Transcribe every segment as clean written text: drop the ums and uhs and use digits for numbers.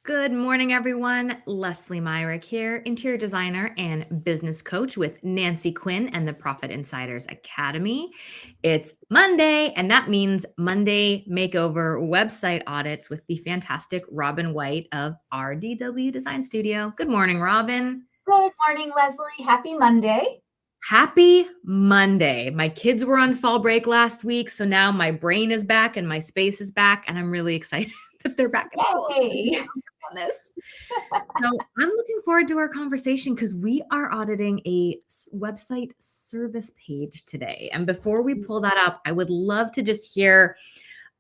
Good morning, everyone. Leslie Myrick here, interior designer and business coach with Nancy Quinn and the Profit Insiders Academy. It's Monday, and that means Monday Makeover website audits with the fantastic Robin White of RDW Design Studio. Good morning, Robin. Good morning, Leslie. Happy Monday. Happy Monday. My kids were on fall break last week, so now my brain is back and my space is back, and I'm really excited that they're back at school. Yay. On this. So I'm looking forward to our conversation because we are auditing a website service page today. And before we pull that up, I would love to just hear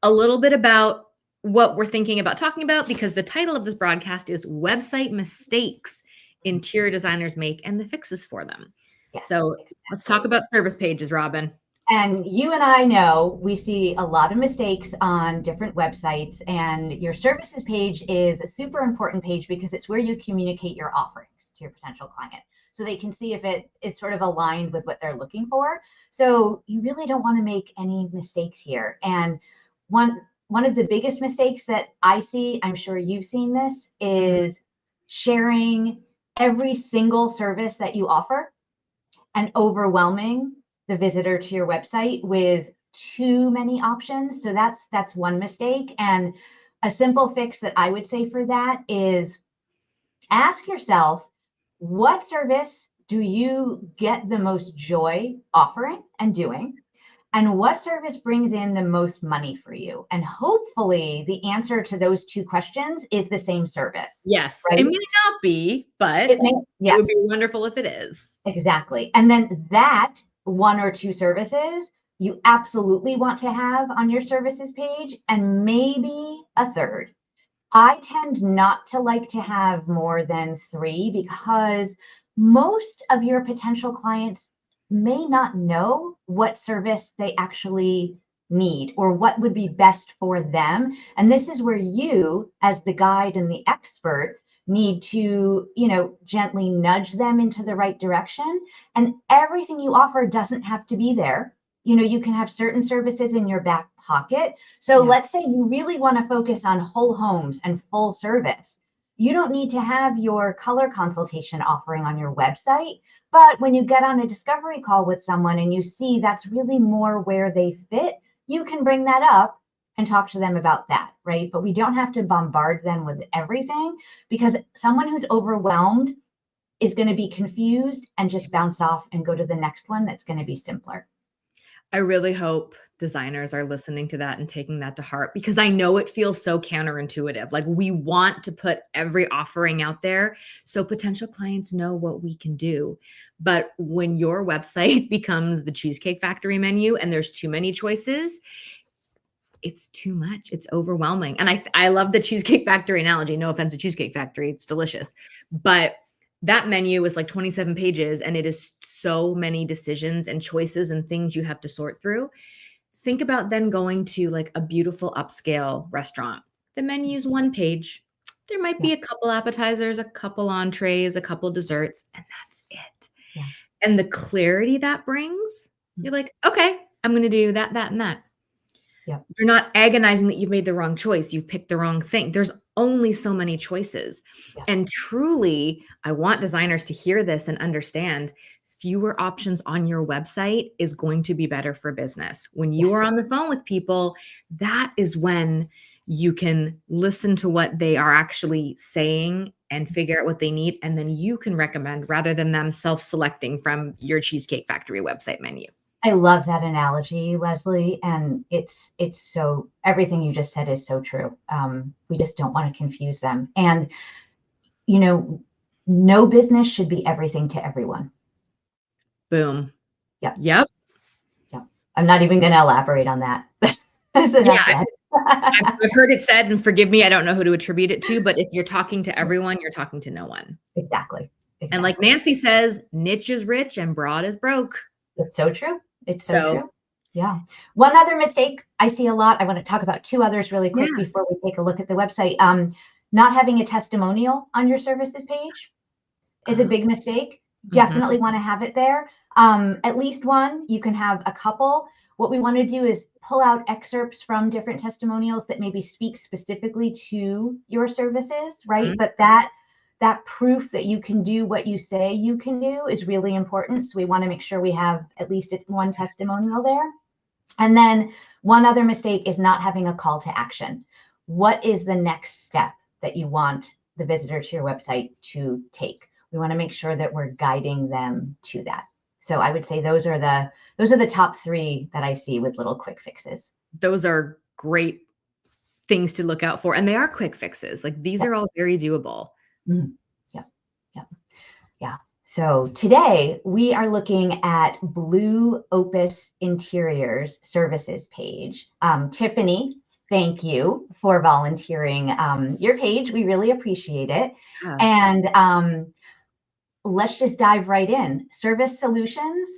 a little bit about what we're thinking about talking about, because the title of this broadcast is Website Mistakes Interior Designers Make and the Fixes for Them. Yes, so exactly. Let's talk about service pages, Robin. And you and I know we see a lot of mistakes on different websites, and your services page is a super important page because it's where you communicate your offerings to your potential client so they can see if it is sort of aligned with what they're looking for. So you really don't want to make any mistakes here. And one of the biggest mistakes that I see, I'm sure you've seen this, is sharing every single service that you offer and overwhelming the visitor to your website with too many options. So that's one mistake. And a simple fix that I would say for that is ask yourself, what service do you get the most joy offering and doing? And what service brings in the most money for you? And hopefully the answer to those two questions is the same service. Yes, right? It may not be, but It would be wonderful if it is. Exactly. And then that one or two services you absolutely want to have on your services page, and maybe a third. I tend not to like to have more than three because most of your potential clients may not know what service they actually need or what would be best for them. And this is where you, as the guide and the expert, need to, gently nudge them into the right direction. And everything you offer doesn't have to be there. You can have certain services in your back pocket. So let's say you really want to focus on whole homes and full service. You don't need to have your color consultation offering on your website. But when you get on a discovery call with someone and you see that's really more where they fit, you can bring that up and talk to them about that, right? But we don't have to bombard them with everything, because someone who's overwhelmed is going to be confused and just bounce off and go to the next one that's going to be simpler. I really hope designers are listening to that and taking that to heart, because I know it feels so counterintuitive. Like, we want to put every offering out there so potential clients know what we can do. But when your website becomes the Cheesecake Factory menu and there's too many choices, it's too much. It's overwhelming. And I love the Cheesecake Factory analogy. No offense to Cheesecake Factory. It's delicious. But that menu is like 27 pages and it is so many decisions and choices and things you have to sort through. Think about then going to like a beautiful upscale restaurant. The menu is one page. There might be a couple appetizers, a couple entrees, a couple desserts, and that's it. Yeah. And the clarity that brings, you're like, okay, I'm going to do that, that, and that. Yep. You're not agonizing that you've made the wrong choice. You've picked the wrong thing. There's only so many choices. Yeah. And truly, I want designers to hear this and understand fewer options on your website is going to be better for business. When you are on the phone with people, that is when you can listen to what they are actually saying and figure out what they need. And then you can recommend rather than them self-selecting from your Cheesecake Factory website menu. I love that analogy, Leslie. And it's so, everything you just said is so true. We just don't want to confuse them. And, no business should be everything to everyone. Boom. Yep. Yep. I'm not even going to elaborate on that. So yeah, I've heard it said, and forgive me, I don't know who to attribute it to, but if you're talking to everyone, you're talking to no one. Exactly. And like Nancy says, niche is rich and broad is broke. It's so true. It's so true. Yeah. One other mistake I see a lot, I want to talk about two others really quick before we take a look at the website. Not having a testimonial on your services page is a big mistake. Definitely want to have it there. At least one. You can have a couple. what we want to do is pull out excerpts from different testimonials that maybe speak specifically to your services, right? But that proof that you can do what you say you can do is really important. So we want to make sure we have at least one testimonial there. And then one other mistake is not having a call to action. What is the next step that you want the visitor to your website to take? We want to make sure that we're guiding them to that. So I would say those are the top 3 that I see with little quick fixes. Those are great things to look out for. And they are quick fixes. Like these are all very doable. Yeah. So today we are looking at Blue Opus Interiors Services page. Tiffany, thank you for volunteering your page. We really appreciate it. Yeah. And let's just dive right in. Service Solutions.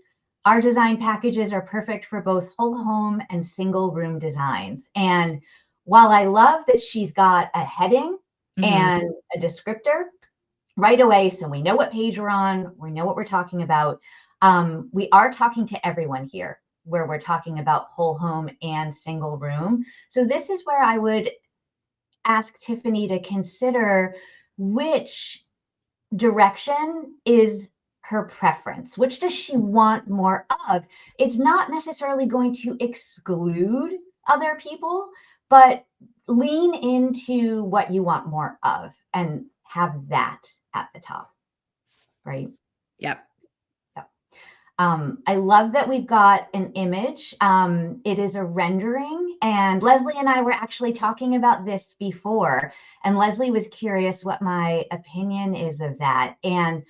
Our design packages are perfect for both whole home and single room designs. And while I love that she's got a heading and a descriptor right away, so we know what page we're on, we know what we're talking about. We are talking to everyone here where we're talking about whole home and single room. So this is where I would ask Tiffany to consider which direction is her preference. Which does she want more of? It's not necessarily going to exclude other people, but lean into what you want more of and have that at the top, right? Yep. I love that we've got an image. It is a rendering, and Leslie and I were actually talking about this before, and Leslie was curious what my opinion is of that. And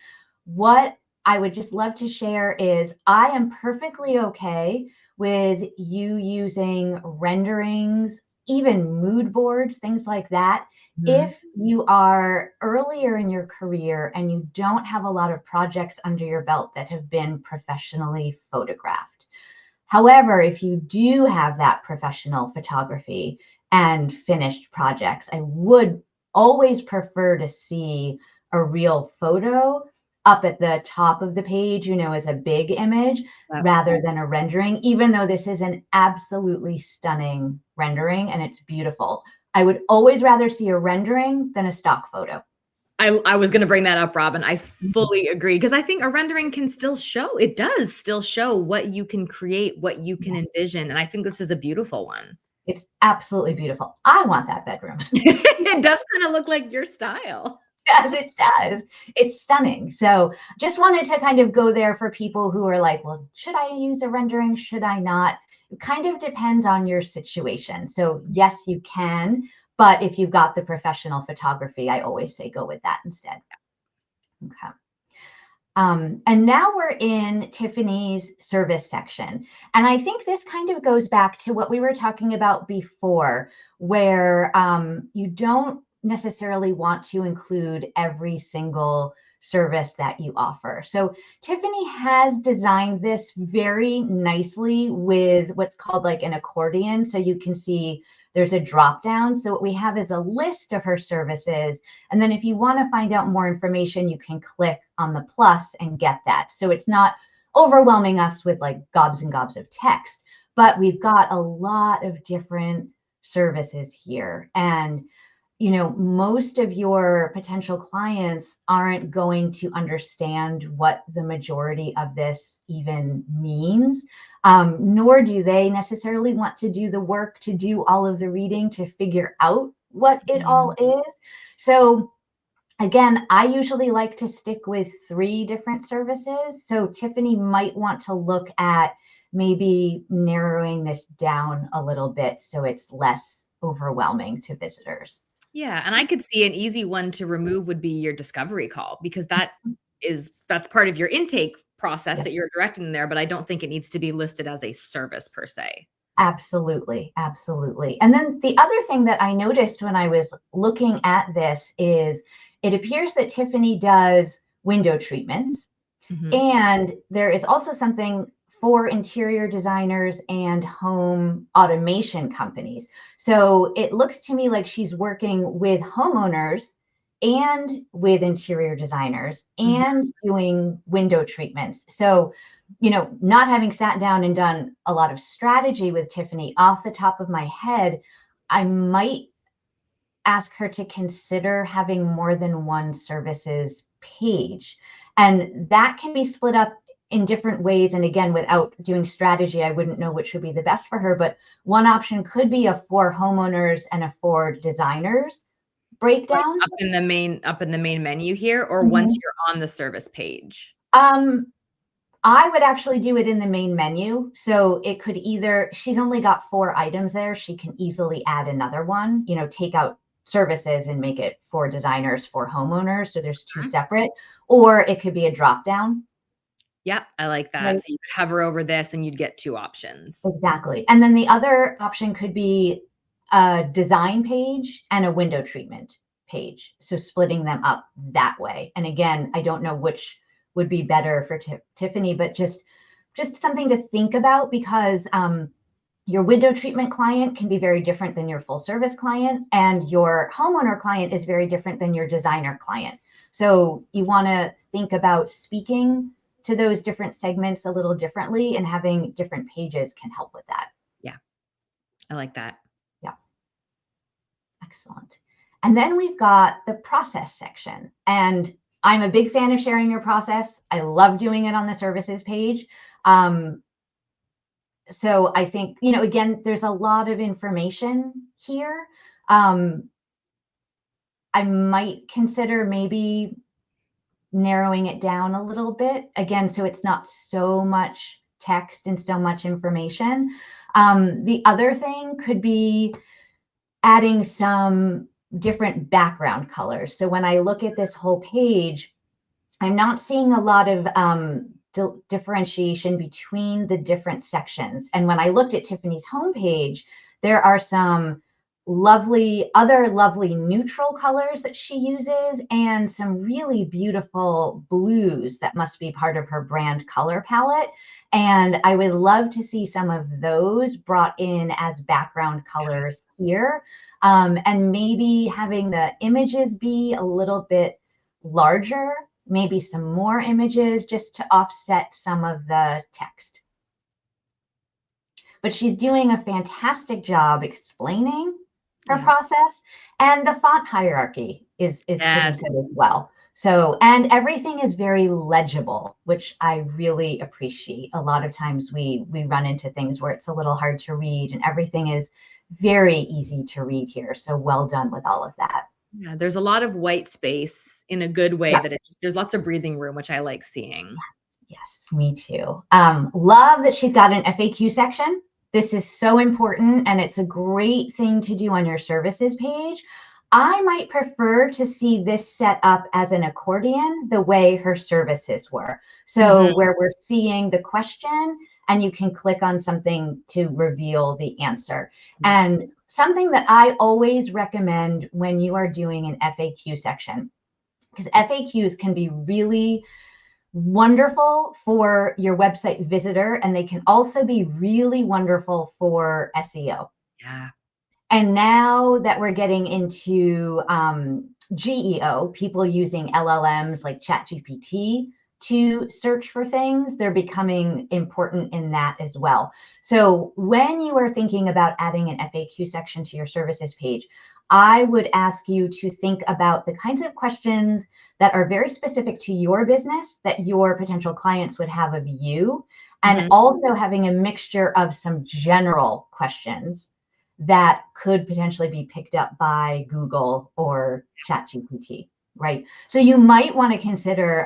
what I would just love to share is I am perfectly okay with you using renderings, even mood boards, things like that. If you are earlier in your career and you don't have a lot of projects under your belt that have been professionally photographed. However, if you do have that professional photography and finished projects, I would always prefer to see a real photo up at the top of the page, as a big image rather than a rendering, even though this is an absolutely stunning rendering and it's beautiful. I would always rather see a rendering than a stock photo. I was going to bring that up, Robin. I fully agree, because I think a rendering can still show, it does still show what you can create, what you can envision. And I think this is a beautiful one. It's absolutely beautiful. I want that bedroom. It does kind of look like your style. Yes, it does. It's stunning. So just wanted to kind of go there for people who are like, well, should I use a rendering? Should I not? It kind of depends on your situation. So yes, you can, but if you've got the professional photography, I always say go with that instead. Okay. And now we're in Tiffany's service section. And I think this kind of goes back to what we were talking about before, where you don't necessarily want to include every single service that you offer. So Tiffany has designed this very nicely with what's called like an accordion. So you can see there's a drop down. So what we have is a list of her services. And then if you want to find out more information, you can click on the plus and get that. So it's not overwhelming us with like gobs and gobs of text, but we've got a lot of different services here. And most of your potential clients aren't going to understand what the majority of this even means, nor do they necessarily want to do the work to do all of the reading to figure out what it all is. So again, I usually like to stick with 3 different services. So Tiffany might want to look at maybe narrowing this down a little bit so it's less overwhelming to visitors. Yeah. And I could see an easy one to remove would be your discovery call, because that's part of your intake process that you're directing there, but I don't think it needs to be listed as a service per se. Absolutely. Absolutely. And then the other thing that I noticed when I was looking at this is it appears that Tiffany does window treatments. And there is also something for interior designers and home automation companies. So it looks to me like she's working with homeowners and with interior designers and doing window treatments. So not having sat down and done a lot of strategy with Tiffany, off the top of my head, I might ask her to consider having more than one services page. And that can be split up in different ways. And again, without doing strategy, I wouldn't know which would be the best for her. But one option could be a for homeowners and a for designers breakdown. Up in the main menu here, or Mhm. once you're on the service page? I would actually do it in the main menu. So it could either, she's only got 4 items there. She can easily add another one, take out services and make it for designers, for homeowners. So there's 2 separate, or it could be a drop down. Yep, I like that. Right. So you could hover over this and you'd get 2 options. Exactly. And then the other option could be a design page and a window treatment page. So splitting them up that way. And again, I don't know which would be better for Tiffany, but just something to think about, because your window treatment client can be very different than your full service client, and your homeowner client is very different than your designer client. So you want to think about speaking to those different segments a little differently, and having different pages can help with that. Yeah, I like that. Yeah. Excellent. And then we've got the process section. And I'm a big fan of sharing your process. I love doing it on the services page. So I think, again, there's a lot of information here. I might consider maybe narrowing it down a little bit, again, so it's not so much text and so much information. The other thing could be adding some different background colors. So when I look at this whole page, I'm not seeing a lot of differentiation between the different sections. And when I looked at Tiffany's homepage, there are some other lovely neutral colors that she uses, and some really beautiful blues that must be part of her brand color palette. And I would love to see some of those brought in as background colors here. And maybe having the images be a little bit larger, maybe some more images, just to offset some of the text. But she's doing a fantastic job explaining her process, and the font hierarchy is pretty good as well. So, and everything is very legible, which I really appreciate. A lot of times we run into things where it's a little hard to read, and everything is very easy to read here. So well done with all of that. Yeah, there's a lot of white space in a good way, that there's lots of breathing room, which I like seeing. Yes, me too. Love that she's got an FAQ section. This is so important, and it's a great thing to do on your services page. I might prefer to see this set up as an accordion, the way her services were. So where we're seeing the question, and you can click on something to reveal the answer. And something that I always recommend when you are doing an FAQ section, because FAQs can be really wonderful for your website visitor, and they can also be really wonderful for SEO. Yeah. And now that we're getting into GEO, people using LLMs like ChatGPT to search for things, they're becoming important in that as well. So when you are thinking about adding an FAQ section to your services page, I would ask you to think about the kinds of questions that are very specific to your business that your potential clients would have of you, and also having a mixture of some general questions that could potentially be picked up by Google or ChatGPT, right? So you might want to consider,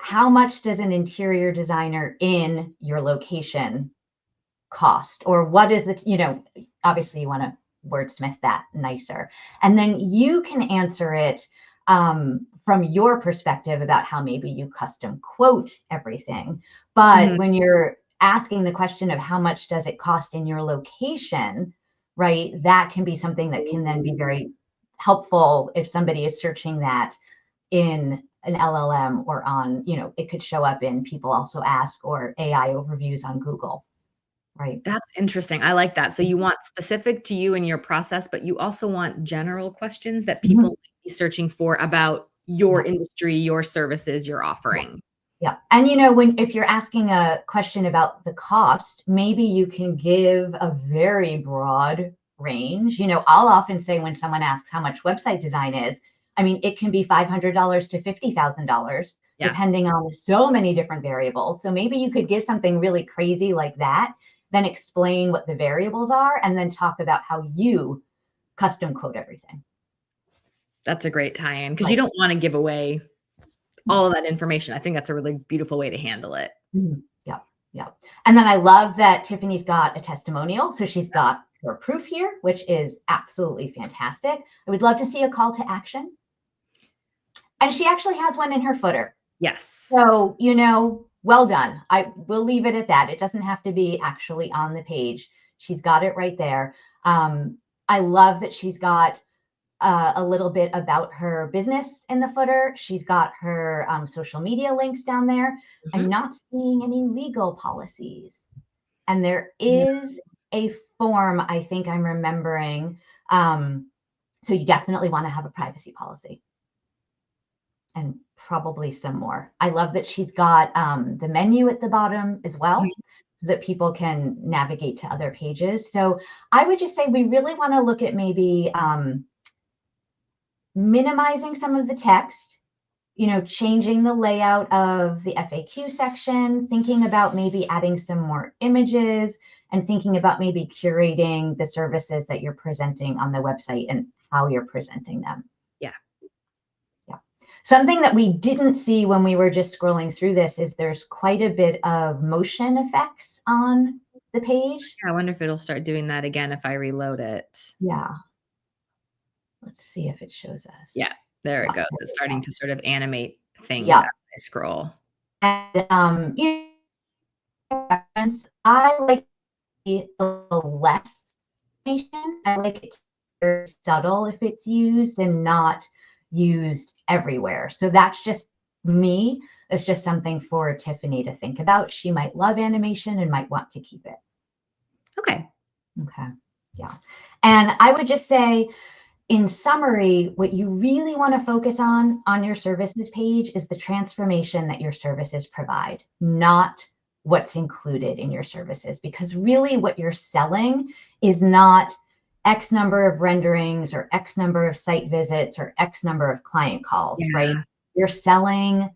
how much does an interior designer in your location cost? Or what is the, obviously you want to wordsmith that nicer. And then you can answer it from your perspective about how maybe you custom quote everything. But when you're asking the question of how much does it cost in your location, right, that can be something that can then be very helpful if somebody is searching that in an LLM, or on, it could show up in People Also Ask or AI overviews on Google. Right. That's interesting. I like that. So you want specific to you and your process, but you also want general questions that people might be searching for about your industry, your services, your offerings. Yeah. And if you're asking a question about the cost, maybe you can give a very broad range. I'll often say when someone asks how much website design is, I mean, it can be $500 to $50,000, Yeah. depending on so many different variables. So maybe you could give something really crazy like that, then explain what the variables are, and then talk about how you custom code everything. That's a great tie-in, because you don't want to give away all of that information. I think that's a really beautiful way to handle it. Yeah. Yeah. And then I love that Tiffany's got a testimonial. So she's got her proof here, which is absolutely fantastic. I would love to see a call to action. And she actually has one in her footer. Yes. So, well done. I will leave it at that. It doesn't have to be actually on the page. She's got it right there. I love that she's got a little bit about her business in the footer. She's got her social media links down there. Mm-hmm. I'm not seeing any legal policies. And there is a form, I think I'm remembering. So you definitely want to have a privacy policy. And probably some more. I love that she's got the menu at the bottom as well, so that people can navigate to other pages. So I would just say we really want to look at maybe minimizing some of the text, changing the layout of the FAQ section, thinking about maybe adding some more images, and thinking about maybe curating the services that you're presenting on the website and how you're presenting them. Yeah. Yeah. Something that we didn't see when we were just scrolling through this is there's quite a bit of motion effects on the page. Yeah, I wonder if it'll start doing that again if I reload it. Yeah. Let's see if it shows us. Yeah, there it goes. It's starting to sort of animate things Yeah. as I scroll. And I like a little less information. I like it to be very subtle if it's used and not used everywhere. So that's just me. It's just something for Tiffany to think about. She might love animation and might want to keep it. Okay. Okay. Yeah. And I would just say, in summary, what you really want to focus on your services page is the transformation that your services provide, not what's included in your services. Because really what you're selling is not X number of renderings or X number of site visits or X number of client calls, right? You're selling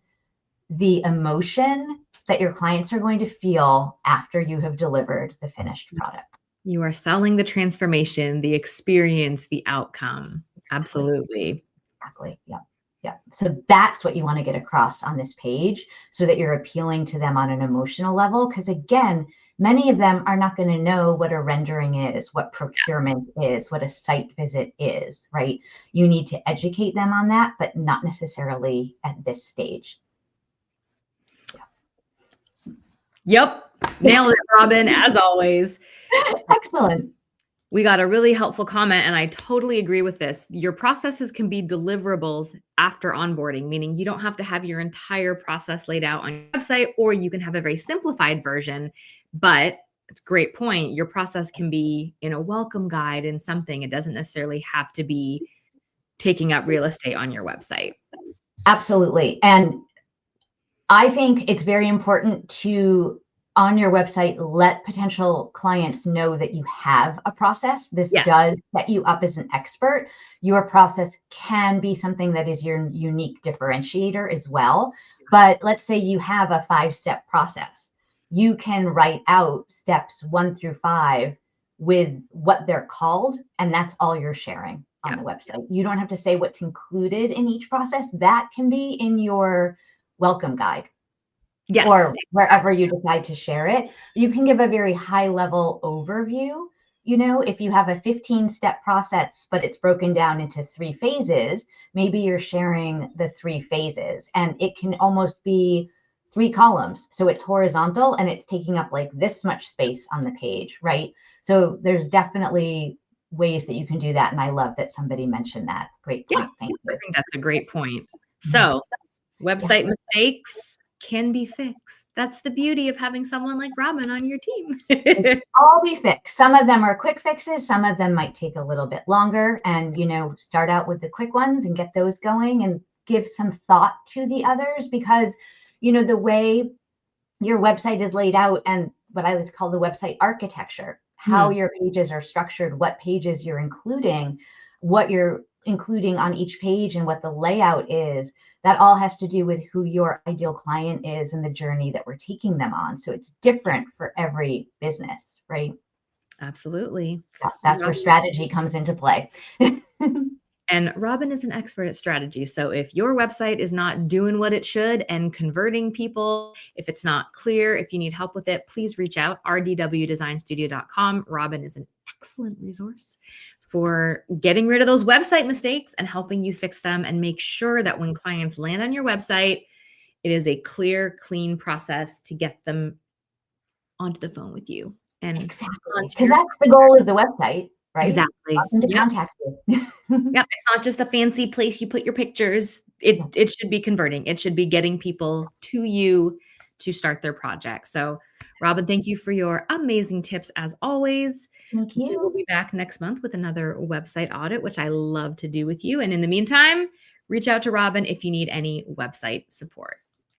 the emotion that your clients are going to feel after you have delivered the finished product. You are selling the transformation, the experience, the outcome. Absolutely. Exactly. Yeah. Yeah. So that's what you want to get across on this page, so that you're appealing to them on an emotional level. Because again, many of them are not going to know what a rendering is, what procurement is, what a site visit is, right? You need to educate them on that, but not necessarily at this stage. Yep. Nailed it, Robin, as always. Excellent. We got a really helpful comment, and I totally agree with this. Your processes can be deliverables after onboarding, meaning you don't have to have your entire process laid out on your website, or you can have a very simplified version. But it's a great point. Your process can be in a welcome guide and something. It doesn't necessarily have to be taking up real estate on your website. Absolutely. And I think it's very important to, on your website, let potential clients know that you have a process. This does set you up as an expert. Your process can be something that is your unique differentiator as well. But let's say you have a 5-step process. You can write out steps 1 through 5 with what they're called, and that's all you're sharing on the website. You don't have to say what's included in each process. That can be in your welcome guide. Yes. Or wherever you decide to share it. You can give a very high level overview. If you have a 15-step process, but it's broken down into 3 phases, maybe you're sharing the 3 phases, and it can almost be 3 columns. So it's horizontal and it's taking up like this much space on the page, right? So there's definitely ways that you can do that. And I love that somebody mentioned that. Great point. Thank you. I think that's a great point. So website mistakes can be fixed. That's the beauty of having someone like Robin on your team. All be fixed. Some of them are quick fixes. Some of them might take a little bit longer, and, start out with the quick ones and get those going and give some thought to the others, because, the way your website is laid out and what I like to call the website architecture, how your pages are structured, what pages you're including, what you're including on each page and what the layout is. That all has to do with who your ideal client is and the journey that we're taking them on. So it's different for every business, right? Absolutely. That's where strategy comes into play. And Robin is an expert at strategy. So if your website is not doing what it should and converting people, if it's not clear, if you need help with it, please reach out, rdwdesignstudio.com. Robin is an excellent resource for getting rid of those website mistakes and helping you fix them and make sure that when clients land on your website, it is a clear, clean process to get them onto the phone with you. And exactly, because that's the goal of the website, right? Exactly. To contact you. Yep. It's not just a fancy place you put your pictures. It should be converting. It should be getting people to you to start their project. So, Robin, thank you for your amazing tips as always. Thank you. We will be back next month with another website audit, which I love to do with you. And in the meantime, reach out to Robin if you need any website support.